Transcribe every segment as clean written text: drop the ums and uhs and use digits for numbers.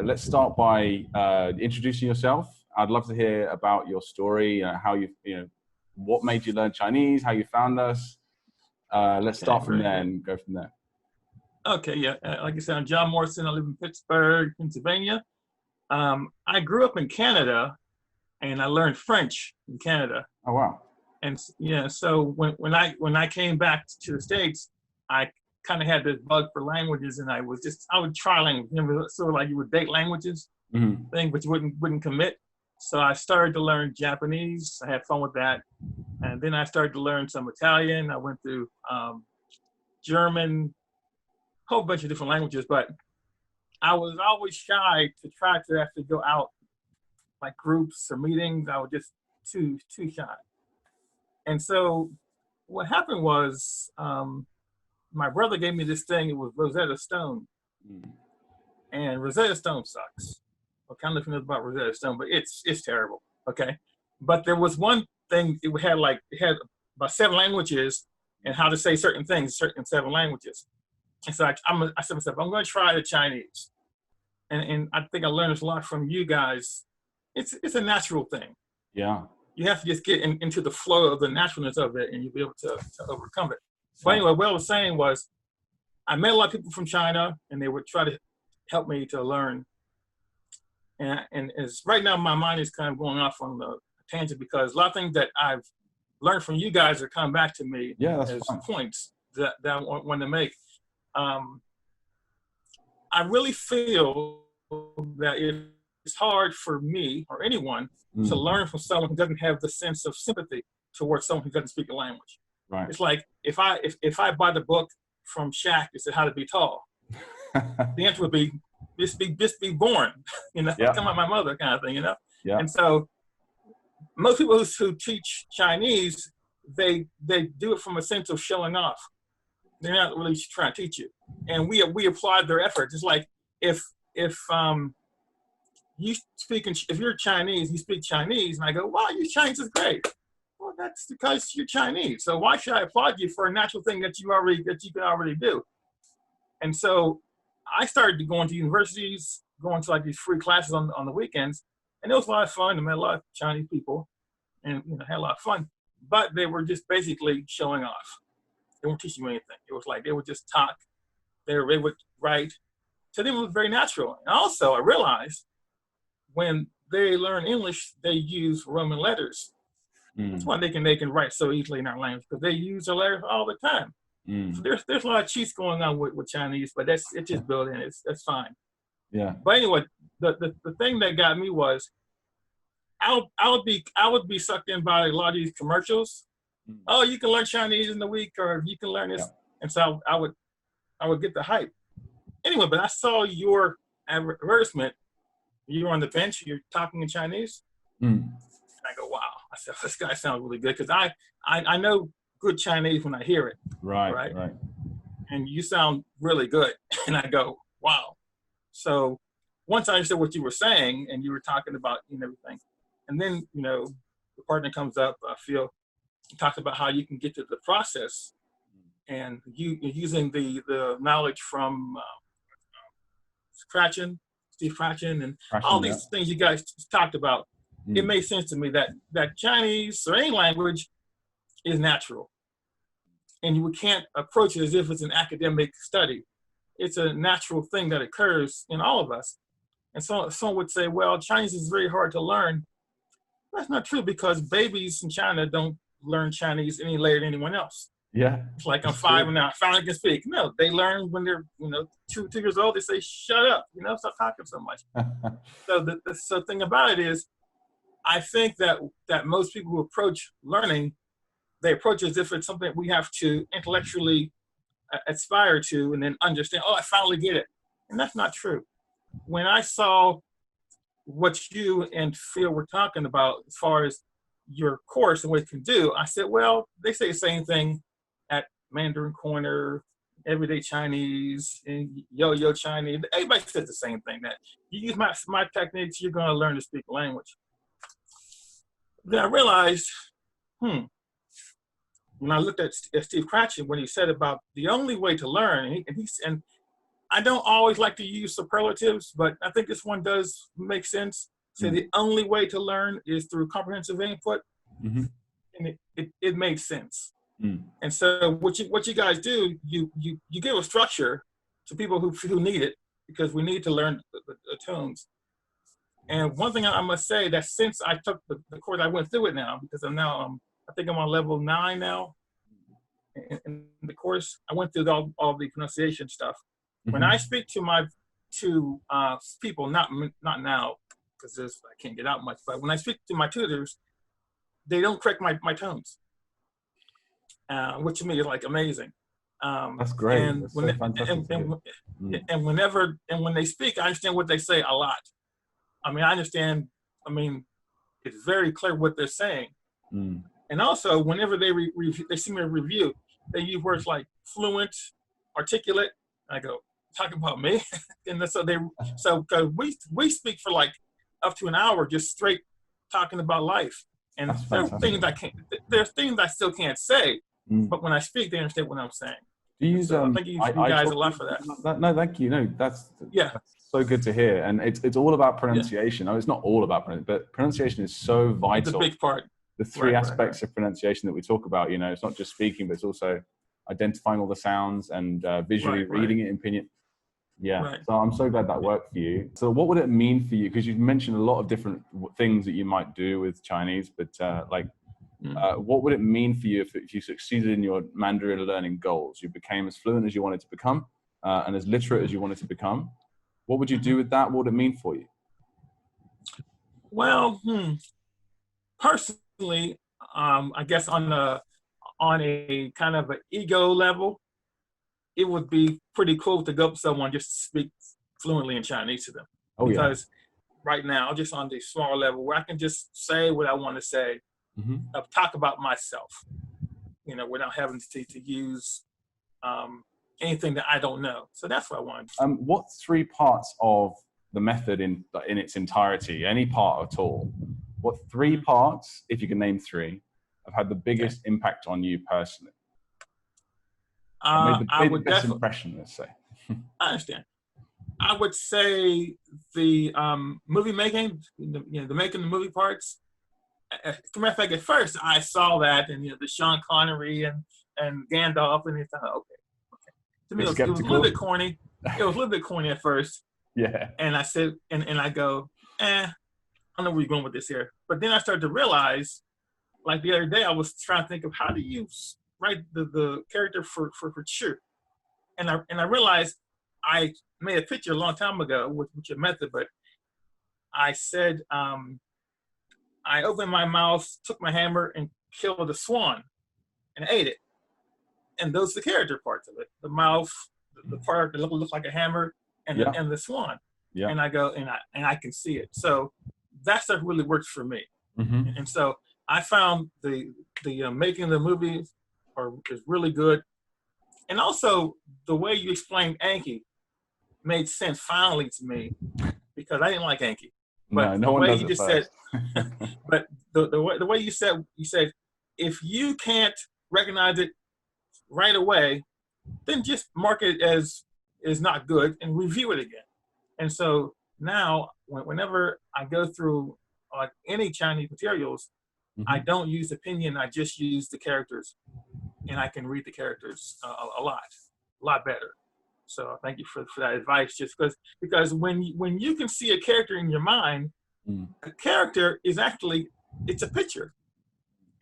Let's start by introducing yourself. I'd love to hear about your story, how what made you learn Chinese, how you found us. Let's start from there and go from there. Okay, yeah. Like I said, I'm John Morrison. I live in Pittsburgh, Pennsylvania. I grew up in Canada, and I learned French in Canada. Oh wow! And yeah, so when I came back to the States, I kind of had this bug for languages, and I would try language. You know, sort of like you would date languages thing, but you wouldn't commit. So I started to learn Japanese. I had fun with that, and then I started to learn some Italian. I went through German, whole bunch of different languages, but I was always shy to try to actually go out like groups or meetings. I was just too shy. And so what happened was my brother gave me this thing. It was Rosetta Stone. And Rosetta Stone sucks. I kind of know about Rosetta Stone, but it's terrible. Okay. But there was one thing, it had about 7 languages and how to say certain things in 7 languages. And so I said to myself, I'm going to try the Chinese. And I think I learned a lot from you guys. It's a natural thing. Yeah. You have to just get into the flow of the naturalness of it, and you'll be able to overcome it. But anyway, what I was saying was, I met a lot of people from China, and they would try to help me to learn. And as right now, my mind is kind of going off on the tangent because a lot of things that I've learned from you guys are coming back to me as points that I want to make. I really feel that it's hard for me or anyone to learn from someone who doesn't have the sense of sympathy towards someone who doesn't speak the language. Right. It's like if I buy the book from Shaq that said How to Be Tall, the answer would be just be born, come out my mother kind of thing, Yeah. And so most people who teach Chinese, they do it from a sense of showing off. They're not really trying to teach you. And we applaud their efforts. It's like if you're Chinese, you speak Chinese, and I go, wow, your Chinese is great. Well, that's because you're Chinese. So why should I applaud you for a natural thing that you can already do? And so I started going to universities, going to like these free classes on the weekends, and it was a lot of fun. I met a lot of Chinese people, and had a lot of fun. But they were just basically showing off. They weren't teaching you anything. It was like they would just talk. They would write. To them, it was very natural. And also, I realized when they learn English, they use Roman letters. That's why they can write so easily in our language, because they use the letters all the time. So there's a lot of cheats going on with Chinese, but it's just built in. That's fine. Yeah. But anyway, the thing that got me was I would be sucked in by a lot of these commercials. Oh, you can learn Chinese in a week, or you can learn this. Yeah. And so I would get the hype. Anyway, but I saw your advertisement. You're on the bench, you're talking in Chinese. And I go, wow. I said, this guy sounds really good, because I know good Chinese when I hear it. Right. And you sound really good. And I go, wow. So once I understood what you were saying, and you were talking about everything, and then the partner comes up, Phil, talks about how you can get to the process, and using the knowledge from Steve Cratchit, and all these things you guys talked about. It made sense to me that Chinese or any language is natural, and you can't approach it as if it's an academic study. It's a natural thing that occurs in all of us. And so someone would say, well, Chinese is very hard to learn. That's not true, because babies in China don't learn Chinese any later than anyone else. Yeah. It's like I'm 5 and now I finally can speak. No, they learn when they're 2 years old. They say, shut up, stop talking so much. So the thing about it is, I think that most people who approach learning, they approach it as if it's something we have to intellectually aspire to and then understand, oh, I finally get it. And that's not true. When I saw what you and Phil were talking about as far as your course and what it can do, I said, well, they say the same thing at Mandarin Corner, Everyday Chinese, and Yo Chinese. Everybody says the same thing, that you use my techniques, you're going to learn to speak language. Then I realized, when I looked at Steve Cratchit, when he said about the only way to learn, and I don't always like to use superlatives, but I think this one does make sense. Say the only way to learn is through comprehensive input, and it makes sense. And so what you guys do, you give a structure to people who need it, because we need to learn the tones. And one thing I must say, that since I took the course, I went through it now, because I'm now I think I'm on level 9 now in the course. I went through all the pronunciation stuff. When I speak to people, not now, because I can't get out much, but when I speak to my tutors, they don't correct my tones, which to me is like amazing. That's great. And That's so fantastic. And when they speak, I understand what they say a lot. I mean, I understand. I mean, it's very clear what they're saying. And also, whenever they see me review, they use words like fluent, articulate. I go, talking about me? And so we speak for like up to an hour, just straight talking about life. And there's things I still can't say, but when I speak, they understand what I'm saying. Do you use, I thank you guys a lot for that. No, thank you. No, that's so good to hear. And it's all about pronunciation. No, it's not all about pronunciation, but pronunciation is so vital. It's a big part. The three aspects of pronunciation that we talk about, it's not just speaking, but it's also identifying all the sounds and visually reading it in pinyin. So I'm so glad that worked for you. So what would it mean for you? Because you've mentioned a lot of different things that you might do with Chinese, but what would it mean for you if you succeeded in your Mandarin learning goals? You became as fluent as you wanted to become and as literate as you wanted to become. What would you do with that? What would it mean for you? Well, personally, I guess on a kind of an ego level, it would be pretty cool to go up to someone just to speak fluently in Chinese to them. Because right now, just on the small level where I can just say what I want to say, talk about myself, without having to use anything that I don't know. So that's what I want. What 3 parts of the method in its entirety, any part at all, what 3 parts, if you can name 3, have had the biggest impact on you personally? Made the best impression, let's say. I understand. I would say the movie making, the making the movie parts. As a matter of fact, at first I saw that, and the Sean Connery and Gandalf, and it's okay. To me, it was a little bit corny. It was a little bit corny at first. Yeah. And I said, and I go, I don't know where you're going with this here. But then I started to realize, like the other day, I was trying to think of how to use the character for sure. And I realized I made a picture a long time ago with your method, but I said, I opened my mouth, took my hammer, and killed a swan, and ate it. And those are the character parts of it: the mouth, the part that looks like a hammer, and the swan. Yeah. And I go, and I can see it. So that stuff really works for me. And so I found the making the movie is really good, and also the way you explained Anki made sense finally to me, because I didn't like Anki. But no one does it said, but the way you said if you can't recognize it right away, then just mark it as is not good and review it again. And so now, whenever I go through any Chinese materials, I don't use the pinyin. I just use the characters, and I can read the characters a lot better. So thank you for that advice. Just because when you can see a character in your mind, a character is actually, it's a picture.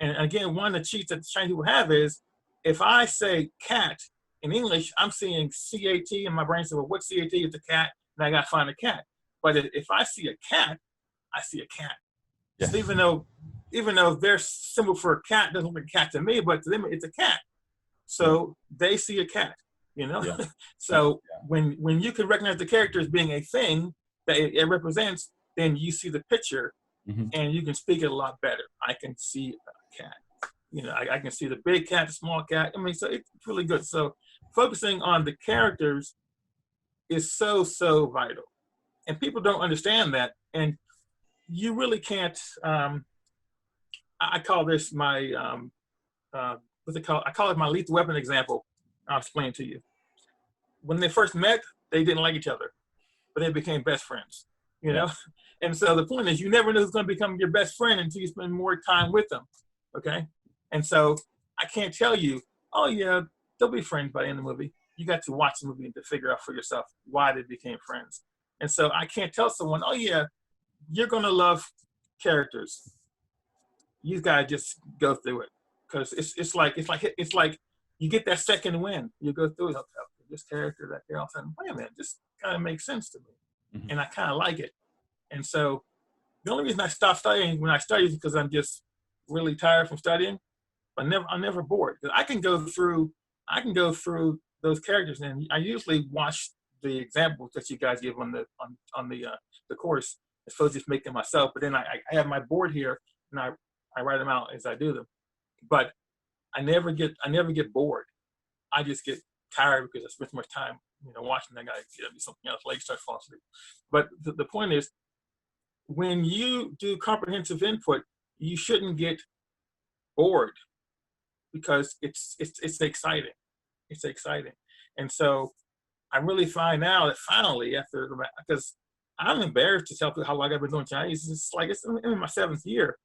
And again, one of the cheats that the Chinese people have is, if I say cat in English, I'm seeing C-A-T, and my brain says, well, what C-A-T is a cat? And I got to find a cat. But if I see a cat, I see a cat. Yes. So even though their symbol for a cat doesn't look like a cat to me, but to them it's a cat. So they see a cat, So when you can recognize the character as being a thing that it represents, then you see the picture, and you can speak it a lot better. I can see a cat. I can see the big cat, the small cat. I mean, so it's really good. So focusing on the characters is so vital, and people don't understand that. And you really can't. I call this my what's it called? I call it my lethal weapon example. I'll explain to you. When they first met, they didn't like each other, but they became best friends, you Yeah. know? And so the point is, you never know who's going to become your best friend until you spend more time with them, okay? And so I can't tell you, oh yeah, they'll be friends by the end of the movie. You got to watch the movie to figure out for yourself why they became friends. And so I can't tell someone, oh yeah, you're going to love characters. You gotta just go through it, because it's like you get that second win. You go through it, okay, this character, that character, all of a sudden, wait a minute, this kind of makes sense to me, Mm-hmm. and I kind of like it. And so the only reason I stopped studying when I studied is because I'm just really tired from studying. But I'm never bored, because I can go through those characters, and I usually watch the examples that you guys give on the course. As opposed to just make them myself. But then I have my board here, and I write them out as I do them. But I never get bored. I just get tired because I spend so much time, watching that guy do something else. Legs start falling asleep. But the point is, when you do comprehensive input, you shouldn't get bored, because it's exciting. It's exciting. And so I really find now that finally, because I'm embarrassed to tell people how long I've been doing Chinese. It's in my 7th year,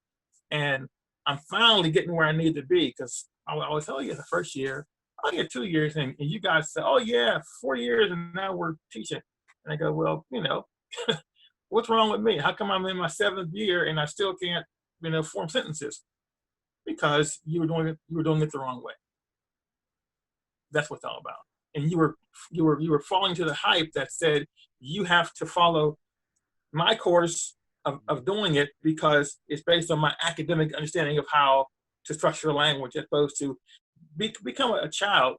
and I'm finally getting where I need to be. Because I always tell you the first year, I get 2 years, and you guys say, oh yeah, 4 years, and now we're teaching. And I go, well, what's wrong with me? How come I'm in my 7th year and I still can't, form sentences? Because you were doing it the wrong way. That's what it's all about. And you were falling to the hype that said you have to follow my course of doing it because it's based on my academic understanding of how to structure a language, as opposed to become a child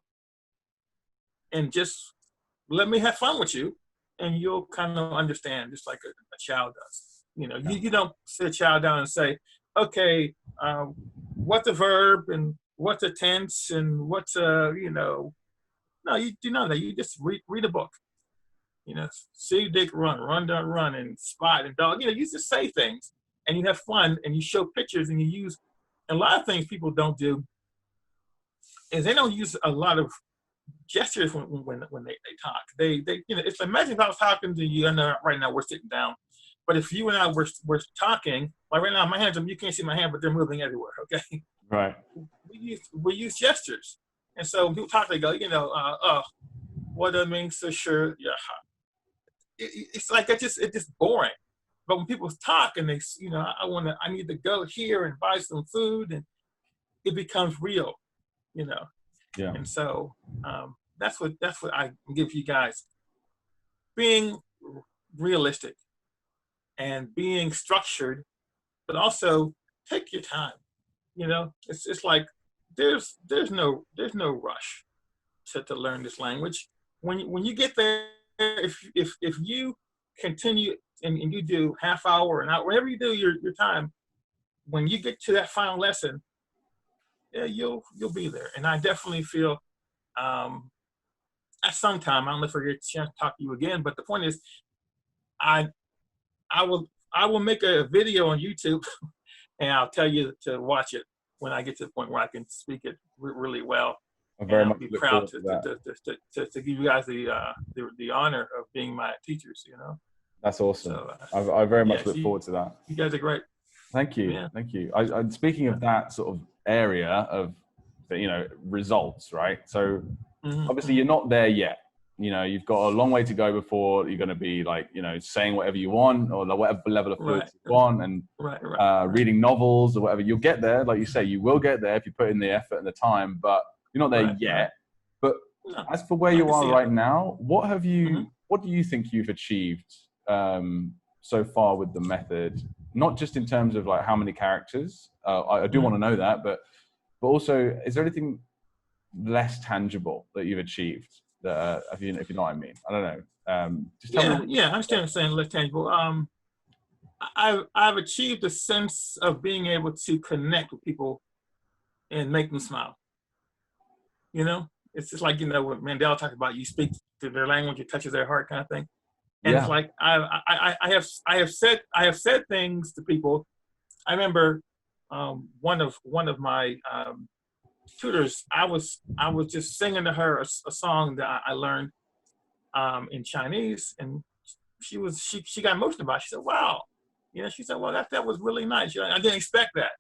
and just let me have fun with you, and you'll kind of understand, just like a child does. You don't sit a child down and say, okay, what's a verb and what's a tense and what's a, no, you do none of that. You just read a book. See Dick run, run, don't run, and spot and dog. You just say things, and you have fun, and you show pictures, and you use a lot of things people don't do. Is they don't use a lot of gestures when they talk. They it's imagine if I was talking to you. I know right now we're sitting down, but if you and I were talking, like right now my hands, you can't see my hand, but they're moving everywhere. Okay. Right. We use gestures, and so when people talk, they go, what I mean, so sure, yeah. It's like it's just boring. But when people talk and they, I need to go here and buy some food, and it becomes real, Yeah. And so that's what I give you guys: being realistic and being structured, but also take your time. It's like there's no rush to learn this language. When you get there, if you continue and you do half hour, an hour, whatever you do your time, when you get to that final lesson, yeah, you'll be there. And I definitely feel at some time, I don't know if I get a chance to talk to you again, but the point is, I will make a video on YouTube and I'll tell you to watch it when I get to the point where I can speak it really well. I very much be look proud forward to give you guys the honor of being my teachers. That's awesome. So, I very much look forward to that. You guys are great. Thank you. Yeah. Thank you. Speaking of that sort of area of results, right? So obviously you're not there yet. You've got a long way to go before you're going to be like, saying whatever you want, or whatever level of fluency you want, and reading novels or whatever. You'll get there. Like you say, you will get there if you put in the effort and the time, but you're not there yet. Right. But as for where you are right now, what do you think you've achieved so far with the method? Not just in terms of like how many characters, I do want to know that, but also, is there anything less tangible that you've achieved? That if you know what I mean, I don't know. Just tell me. I understand what you're saying, less tangible. I've achieved a sense of being able to connect with people and make them smile. It's just like what Mandela talked about. You speak to their language, it touches their heart, kind of thing. And it's like I have said things to people. I remember one of my tutors. I was just singing to her a song that I learned in Chinese, and she got emotional about it. She said, "Wow," she said, "Well, that was really nice. I didn't expect that."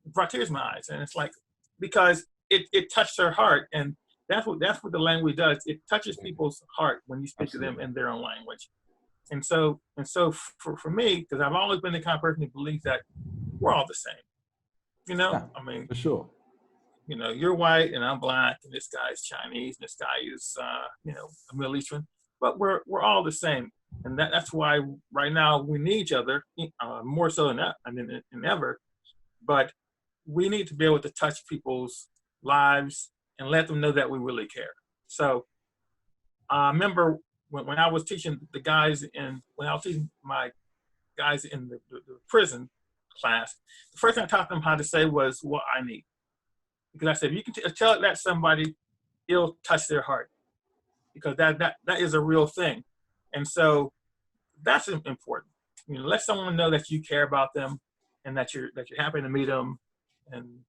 It brought tears to my eyes, and it's like because it touched her heart, and that's what the language does. It touches people's heart when you speak to them in their own language. And so for me, because I've always been the kind of person who believes that we're all the same. Yeah, I mean, for sure. You're white and I'm black, and this guy's Chinese, and this guy is a Middle Eastern, but we're all the same. And that's why right now we need each other more so than ever. But we need to be able to touch people's lives and let them know that we really care. So I remember when I was teaching my guys in the prison class, the first thing I taught them how to say was what I need. Because I said, if you can tell that somebody, it'll touch their heart. Because that is a real thing. And so that's important. Let someone know that you care about them and that you're happy to meet them, and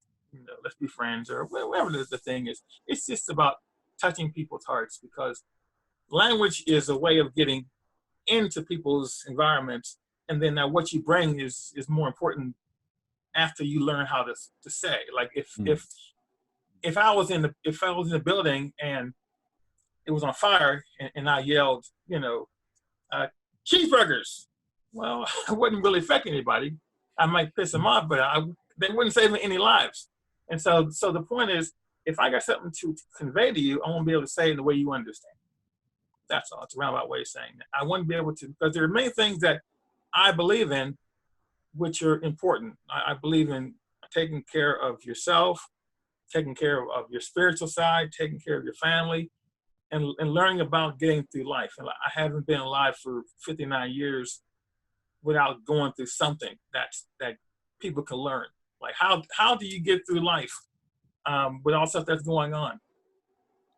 let's be friends, or whatever the thing is. It's just about touching people's hearts, because language is a way of getting into people's environments, and then what you bring is more important after you learn how to say. Like if I was in the building and it was on fire and I yelled, cheeseburgers. Well, I wouldn't really affect anybody. I might piss them off, but they wouldn't save any lives. And so the point is, if I got something to convey to you, I want to be able to say it in the way you understand. That's all. It's a roundabout way of saying that. I want to be able to, because there are many things that I believe in, which are important. I believe in taking care of yourself, taking care of your spiritual side, taking care of your family, and learning about getting through life. And I haven't been alive for 59 years without going through something that people can learn. Like how do you get through life with all stuff that's going on?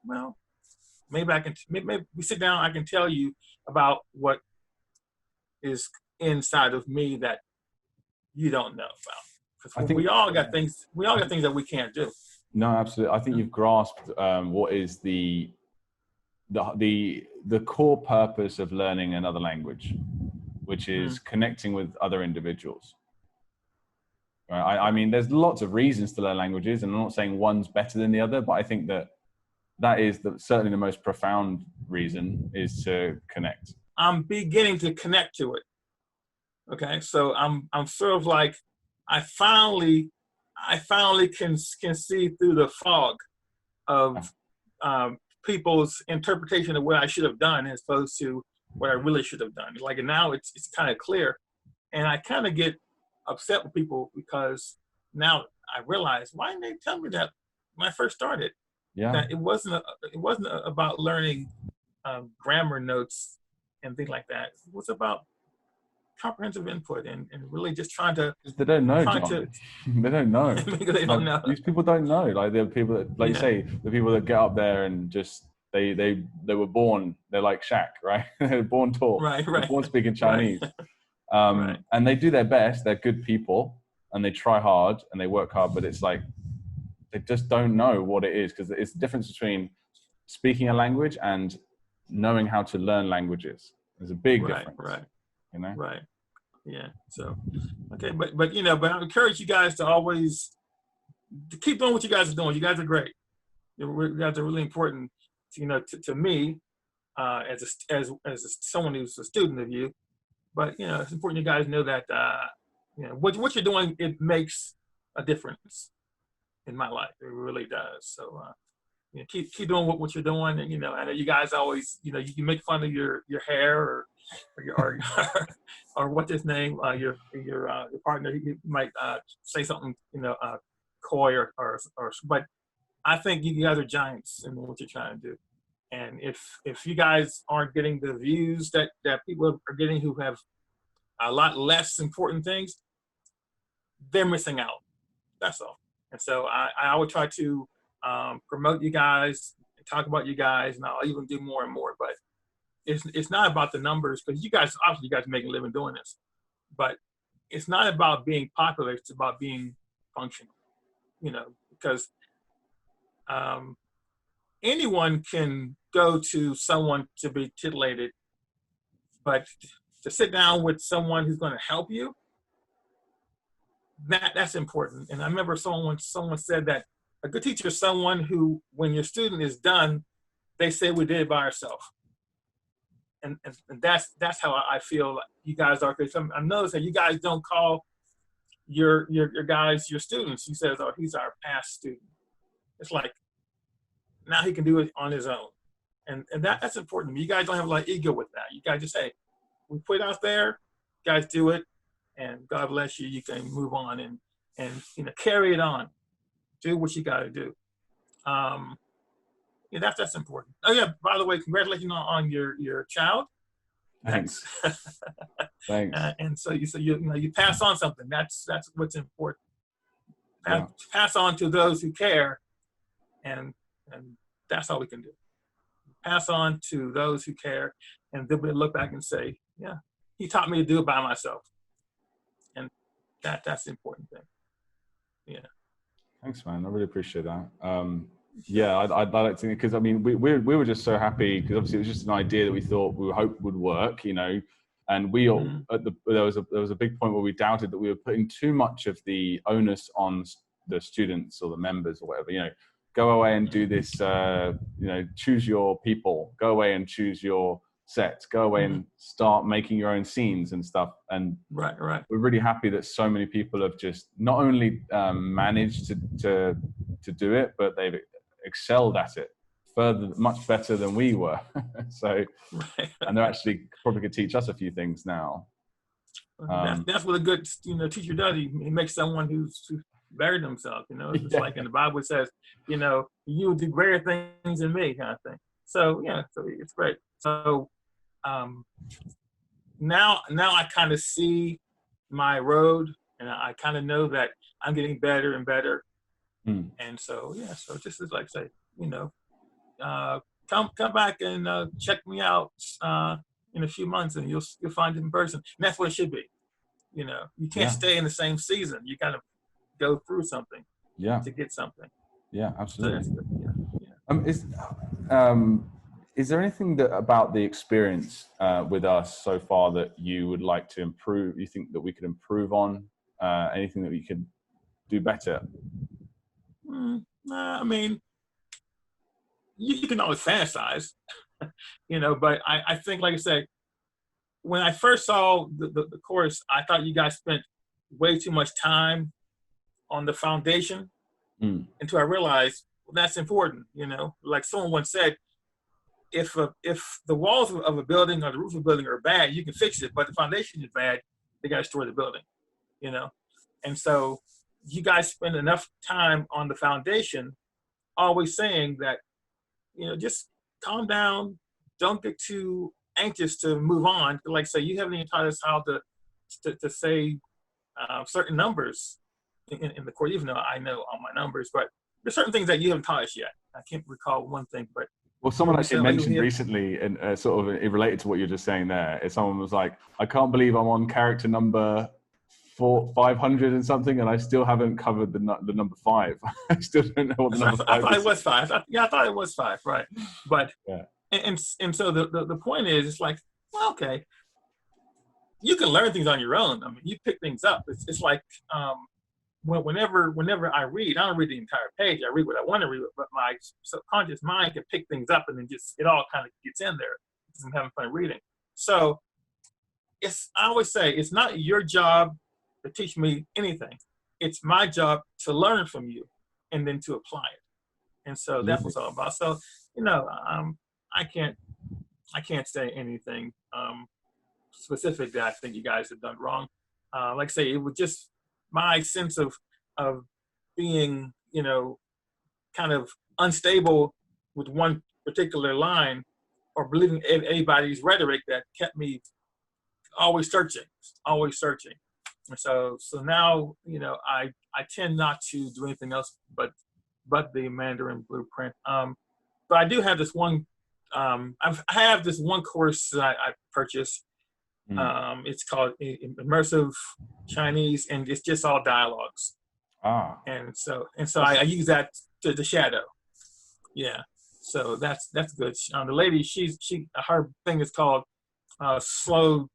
Well, maybe we sit down. I can tell you about what is inside of me that you don't know about. Because we all got things. We all got things that we can't do. No, absolutely. I think you've grasped what is the core purpose of learning another language, which is connecting with other individuals. Right? I mean, there's lots of reasons to learn languages, and I'm not saying one's better than the other, but I think that is certainly the most profound reason, is to connect. I'm beginning to connect to it. Okay, so I'm sort of like I finally can see through the fog of people's interpretation of what I should have done as opposed to what I really should have done. Like now it's kind of clear, and I kind of get upset with people because now I realize, why didn't they tell me that when I first started? Yeah, that it wasn't about learning grammar notes and things like that. It was about comprehensive input and really just trying to. They don't know, John. They don't know. They don't know. These people don't know. Like the people that, like you say, the people that get up there and just they were born. They're like Shaq, right? They're born taught. Right. They're born speaking Chinese. Right. And they do their best. They're good people, and they try hard and they work hard. But it's like they just don't know what it is, because it's the difference between speaking a language and knowing how to learn languages. There's a big difference. Right. Right. Yeah. So, okay, but I encourage you guys to keep doing what you guys are doing. You guys are great. You guys are really important. To me, as someone who's a student of you. But it's important you guys know that what you're doing, it makes a difference in my life. It really does. So keep doing what you're doing, and I know you guys always you can make fun of your hair or what's his name, your partner. He might say something coy or but I think you guys are giants in what you're trying to do. And if you guys aren't getting the views that people are getting who have a lot less important things, they're missing out. That's all. And so I always try to promote you guys, and talk about you guys, and I'll even do more and more. But it's not about the numbers, because you guys make a living doing this. But it's not about being popular. It's about being functional. Because anyone can go to someone to be titillated, but to sit down with someone who's going to help you, that's important. And I remember someone said that a good teacher is someone who, when your student is done, they say we did it by ourselves. And that's how I feel like you guys are. Because I noticed that you guys don't call your guys your students. He says, "Oh, he's our past student." It's like now he can do it on his own, and that's important. You guys don't have a lot of ego with that. You guys just say, "We put it out there, guys, do it, and God bless you. You can move on and carry it on. Do what you got to do." Yeah, that's important. Oh yeah, by the way, congratulations on your child. Thanks. Thanks. And so you pass on something. That's what's important. Pass on to those who care, and that's all we can do. Pass on to those who care, and then we look back and say, "Yeah, he taught me to do it by myself," and that's the important thing. Yeah. Thanks, man. I really appreciate that. Yeah, I'd like to, because I mean, we were just so happy because obviously it was just an idea that we thought we hoped would work, and we all there was a big point where we doubted that we were putting too much of the onus on the students or the members or whatever. Go away and do this. Choose your people. Go away and choose your sets. Go away and start making your own scenes and stuff. And right. We're really happy that so many people have just not only managed to do it, but they've excelled at it much better than we were. So, and they're actually probably could teach us a few things now. That's what a good teacher does. He makes someone who's better than himself. It's like in the Bible it says, you will do greater things than me, kind of thing. So so it's great. So now I kind of see my road, and I kind of know that I'm getting better and better. And so so just as like say, come back and check me out in a few months, and you'll find it in person. And that's what it should be. You can't stay in the same season. You got to go through something to get something. Yeah, absolutely. So that's good. Is there anything about the experience with us so far that you would like to improve? You think that we could improve on? Anything that we could do better? I mean, you can always fantasize, but I think, like I said, when I first saw the course, I thought you guys spent way too much time on the foundation until I realized, well, that's important. Like someone once said, if the walls of a building or the roof of a building are bad, you can fix it, but the foundation is bad, they got to destroy the building, And so you guys spend enough time on the foundation, always saying that, just calm down, don't get too anxious to move on. Like say, you haven't even taught us how to say certain numbers in the course, even though I know all my numbers, but there's certain things that you haven't taught us yet. I can't recall one thing, but well, someone actually mentioned recently, and sort of it related to what you're just saying there, is someone was like, I can't believe I'm on character number 500 and something, and I still haven't covered the number 5. I still don't know what the number 5 I thought is. It was 5. I thought it was 5, right? But and so the point is, it's like, well, okay, you can learn things on your own. I mean, you pick things up. It's like whenever I read, I don't read the entire page. I read what I want to read, but my subconscious mind can pick things up, and then it all kind of gets in there. I'm having fun reading. So I always say, it's not your job to teach me anything. It's my job to learn from you and then to apply it. And so that's what it's all about. So, I can't say anything specific that I think you guys have done wrong. Like I say, it was just my sense of being, kind of unstable with one particular line or believing anybody's rhetoric that kept me always searching. And so now, I tend not to do anything else but the Mandarin Blueprint. But I do have this one. I have this one course that I purchased. It's called Immersive Chinese, and it's just all dialogues. And so I use that to shadow. Yeah. So that's good. The lady, her thing is called slow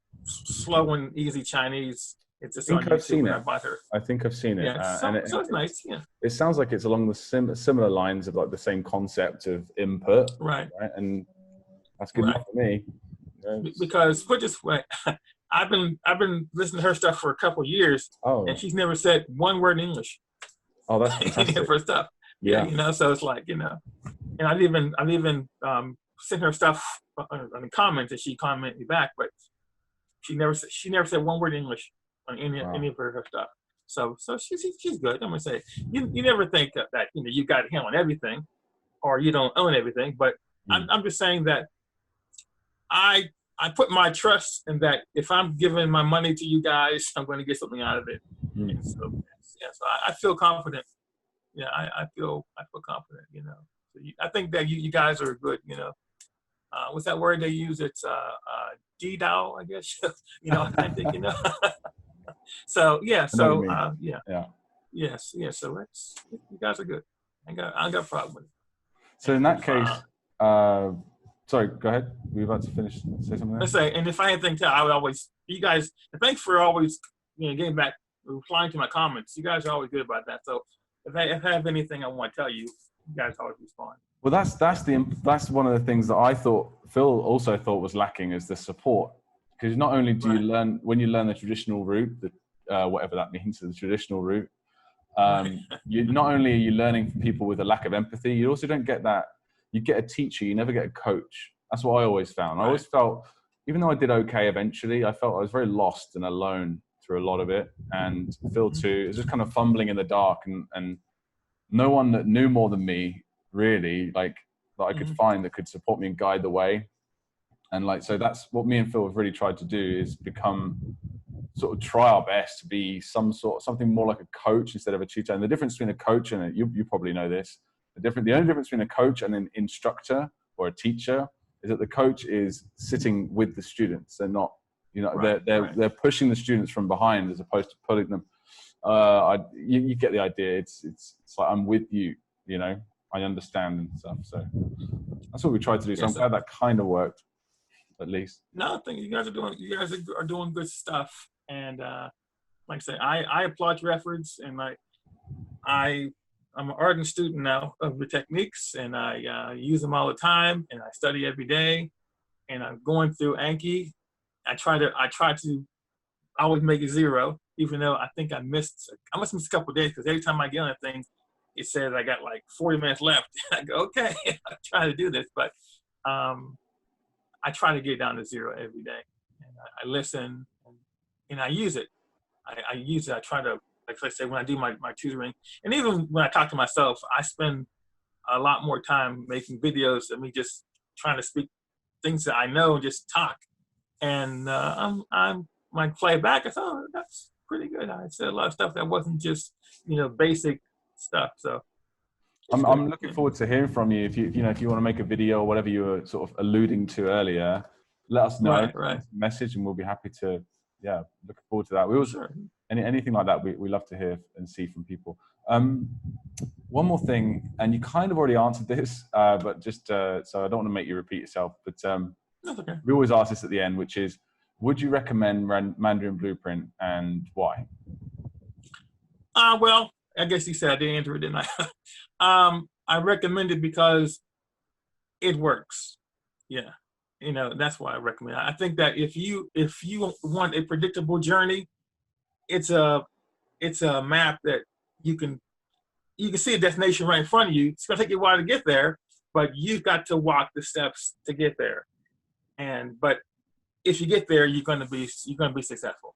and easy Chinese. It's just on YouTube, and I bought her. I think I've seen it. Yeah, so it's nice. Yeah, it sounds like it's along the similar lines of like the same concept of input, right? And that's good enough for me. Because put this way, I've been listening to her stuff for a couple of years, and she's never said one word in English. Oh, that's fantastic. Any of her stuff. Yeah, so it's like, and I've even sent her stuff on the comments, and she commented me back, but she never said one word in English on any of her stuff. So she's good. I'm gonna say you never think that you got a handle on everything, or you don't own everything, but I'm just saying that I put my trust in that if I'm giving my money to you guys, I'm going to get something out of it. So I feel confident. Yeah, I feel confident. So I think that you guys are good. What's that word they use? It's DDAO, I guess. I think So yes. So you guys are good. I got a problem with it. So in that case, sorry, go ahead. Were you about to finish? Say something. Let's say, and if I had anything to tell, I would always, you guys, and thanks for always, getting back, replying to my comments. You guys are always good about that. So if I have anything I want to tell you, you guys always respond. Well, that's one of the things that I thought Phil also thought was lacking, is the support. Because not only do you learn, when you learn the traditional route, whatever that means, the traditional route, you not only are you learning from people with a lack of empathy, you also don't get that. You get a teacher, you never get a coach. That's what I always found. I always felt, even though I did okay eventually, I felt I was very lost and alone through a lot of it. And Phil too, it was just kind of fumbling in the dark, and no one that knew more than me, really, like, that I could find that could support me and guide the way. And so that's what me and Phil have really tried to do, is sort of try our best to be something more like a coach instead of a tutor. And the difference between a coach and you probably know this, the only difference between a coach and an instructor or a teacher is that the coach is sitting with the students. They're not, they're pushing the students from behind as opposed to pulling them. You get the idea. It's like, I'm with you, I understand and stuff. So that's what we tried to do. So I'm glad that kind of worked, at least. No, I think you guys are doing good stuff. And like I say, I applaud your efforts, and I'm an ardent student now of the techniques, and I use them all the time, and I study every day, and I'm going through Anki. I try to always make it 0, even though I think I must miss a couple of days, because every time I get on that thing, it says I got like 40 minutes left. I go, okay, I'm trying to do this, but I try to get down to 0 every day, and I listen, and I use it. I use it. I try to, like I say, when I do my tutoring, and even when I talk to myself, I spend a lot more time making videos of me just trying to speak things that I know, just talk. And I'm like, play back. I thought, oh, that's pretty good. I said a lot of stuff that wasn't just basic stuff. So I'm looking forward to hearing from you. If you want to make a video or whatever you were sort of alluding to earlier, let us know. Right. Message, and we'll be happy to. Yeah, looking forward to that. We also anything like that, we love to hear and see from people. One more thing, and you kind of already answered this, but just so I don't want to make you repeat yourself. But that's okay. We always ask this at the end, which is, would you recommend Mandarin Blueprint, and why? Well, I guess you said I didn't answer it, didn't I? I recommend it because it works. Yeah. That's why I recommend it. I think that if you want a predictable journey, it's a map that you can see a destination right in front of you. It's gonna take you a while to get there, but you've got to walk the steps to get there. But if you get there, you're gonna be successful.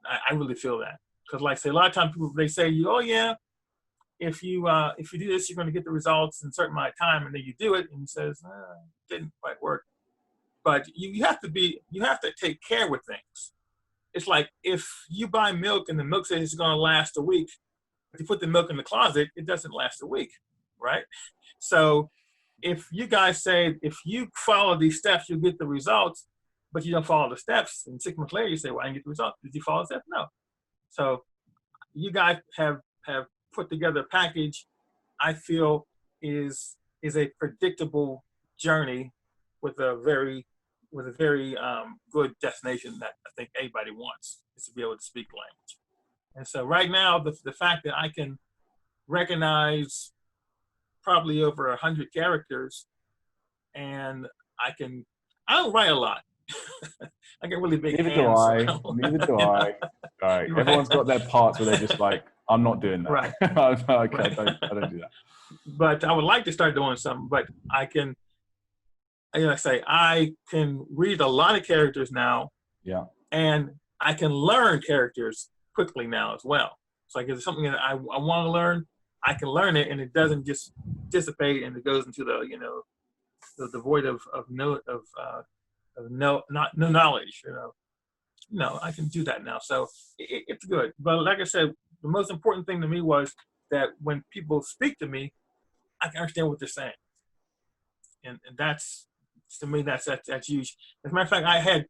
I really feel that, because like I say, a lot of times people, they say, oh yeah, if you do this, you're gonna get the results in a certain amount of time, and then you do it, and it says, it didn't quite work. But you have to take care with things. It's like, if you buy milk and the milk says it's going to last a week, if you put the milk in the closet, it doesn't last a week, right? So if you guys say, if you follow these steps, you'll get the results, but you don't follow the steps, and 6 months later you say, well, I didn't get the results. Did you follow the steps? No. So you guys have put together a package I feel is is a predictable journey with a very good destination that I think anybody wants, is to be able to speak language. And so right now, the fact that I can recognize probably over 100 characters, and I don't write a lot. I get really big Neither hands. do I. Neither do I. All right. Right. Everyone's got their parts where they're just like, I'm not doing that. Right. I don't do that. But I would like to start doing something, but I can, I can read a lot of characters now. Yeah. And I can learn characters quickly now as well. So like if it's something that I want to learn, I can learn it, and it doesn't just dissipate and it goes into the void of no knowledge. No, I can do that now. So it's good. But like I said, the most important thing to me was that when people speak to me, I can understand what they're saying, and that's, to me, that's huge. As a matter of fact, I had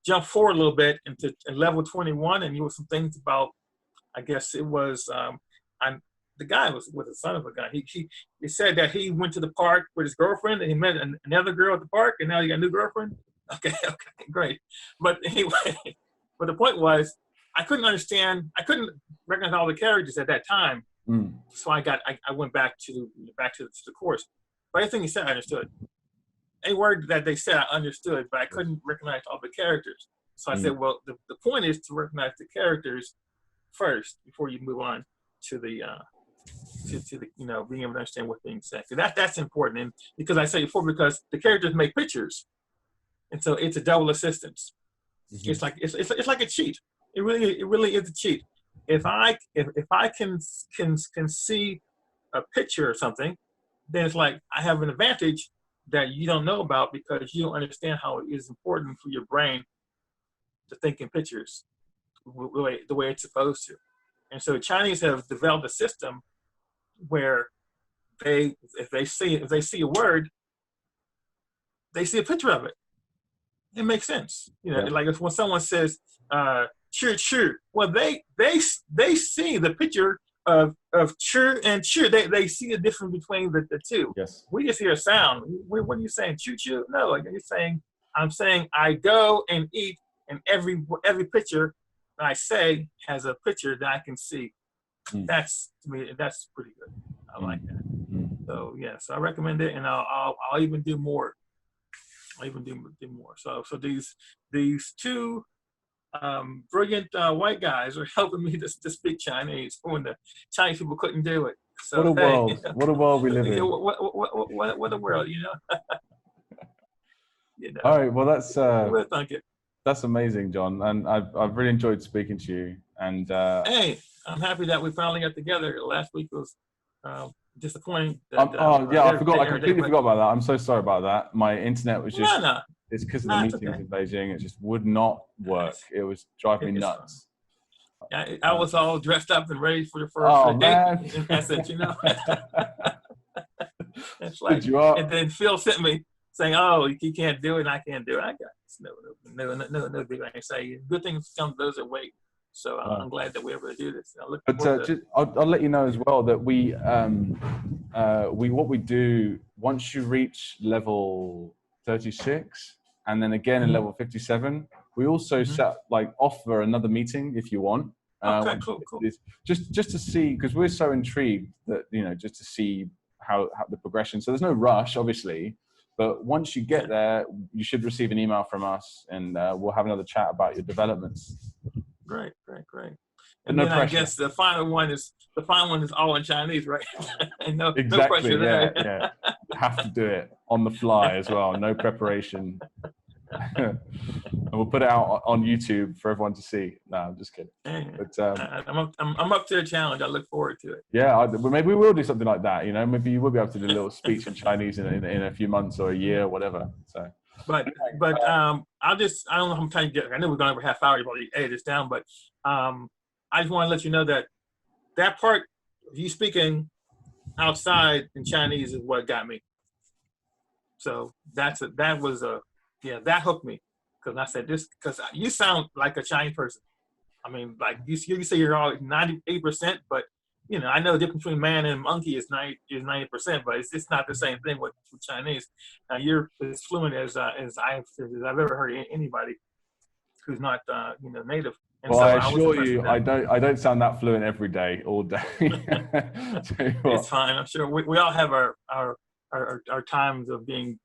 jumped forward a little bit into level 21, and there were some things about, I guess it was, the guy was with the son of a guy. He said that he went to the park with his girlfriend, and he met another girl at the park, and now he got a new girlfriend. Okay, great. But anyway, but the point was, I couldn't recognize all the characters at that time. So I went back to the course. But everything he said, I understood. Any word that they said, I understood, but I couldn't recognize all the characters. So I said, well, the point is to recognize the characters first before you move on to the being able to understand what's being said. That's important, and because I said before, because the characters make pictures, and so it's a double assistance. It's like it's like a cheat. It really is a cheat. If I can see a picture or something, then it's like I have an advantage that you don't know about, because you don't understand how it is important for your brain to think in pictures the way it's supposed to. And so Chinese have developed a system where if they see a word, they see a picture of it. It makes sense. Like if when someone says "chur," well, they see the picture of chur and chur. They see a difference between the two. Yes. We just hear a sound. What are you saying? Choo choo? No, like you're saying, I'm saying I go and eat, and every picture that I say has a picture that I can see. That's, to me, that's pretty good. I like that. So yeah, so I recommend it, and I'll even do more. I'll even do more. So these two brilliant white guys are helping me to speak Chinese when the Chinese people couldn't do it. So, what a world! What a world we live in. What a world, All right, well thank you. That's amazing, John, and I've really enjoyed speaking to you. And hey, I'm happy that we finally got together. Last week was disappointing. I completely forgot about that. I'm so sorry about that. My internet was just, it's because of the meetings in Beijing. It just would not work. It was driving me nuts. I was all dressed up and ready for the date. In essence, It's like, and then Phil sent me saying, "Oh, you can't do it, and I can't do it." I got no big. I say good things come to those that wait. So I'm glad that we're able to do this. I'll let you know as well that what we do, once you reach level 36 and then again in level 57, we also offer another meeting if you want. Okay, cool. Just to see, because we're so intrigued that, just to see how the progression. So there's no rush, obviously, but once you get there, you should receive an email from us, and we'll have another chat about your developments. Great. And then I guess the final one is all in Chinese, right? And no pressure there. Yeah. Have to do it on the fly as well. No preparation. And we'll put it out on YouTube for everyone to see. No, I'm just kidding. But I'm up to the challenge. I look forward to it. Yeah, maybe we will do something like that. Maybe you will be able to do a little speech in Chinese in a few months or a year, or whatever. So. But I don't know how much time you get. I know we're going over half hour. You've already edited this down, but I just want to let you know that part of you speaking outside in Chinese is what got me. So that hooked me, because I said this, because you sound like a Chinese person. I mean, like you say you're all 98%, but you know, I know the difference between man and monkey is 90%, but it's not the same thing with Chinese. Now you're as fluent as I've ever heard anybody who's not you know, native. And well, so I I was assure impressed you, with that. I don't sound that fluent every day, all day. It's fine. I'm sure we all have our times of being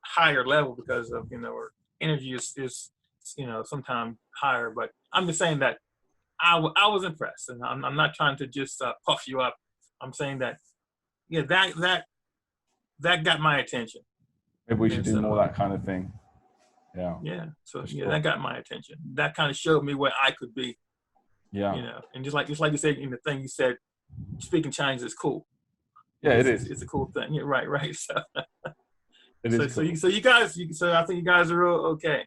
higher level because of, you know, our energy is you know, sometimes higher. But I'm just saying that I was impressed, and I'm not trying to just puff you up. I'm saying that, yeah, that got my attention. Maybe we should do more of that kind of thing. Yeah. Yeah. So yeah, cool. that got my attention. That kind of showed me where I could be. Yeah. You know, and just like you said in the thing, you said speaking Chinese is cool. Yeah, it is. It's a cool thing. Yeah, right. So it is cool. so you guys, so I think you guys are real okay.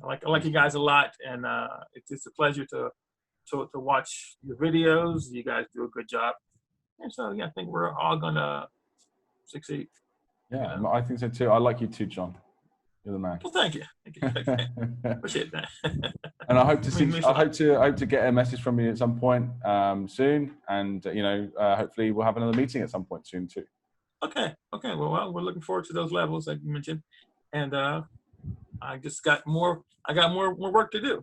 I like you guys a lot, and it's a pleasure to watch your videos. You guys do a good job, and so yeah, I think we're all gonna succeed. Yeah, you know? I think so too. I like you too, John. You're the man. Well, thank you. Appreciate that. And I hope to see. I hope to get a message from you at some point soon, and you know, hopefully we'll have another meeting at some point soon too. Okay. Well, we're looking forward to those levels like you mentioned, and I just got more. I got more work to do.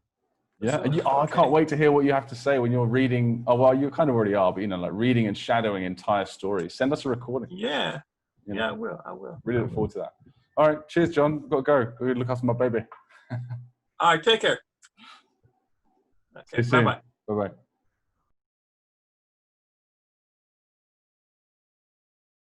Yeah, so, and I can't wait to hear what you have to say when you're reading. Oh well, you kind of already are, but you know, like reading and shadowing entire stories. Send us a recording. Yeah. You know? Yeah, I will. Really look forward to that. All right, cheers, John. I've got to go. Go look after my baby. All right, take care. Okay, bye-bye. Bye-bye.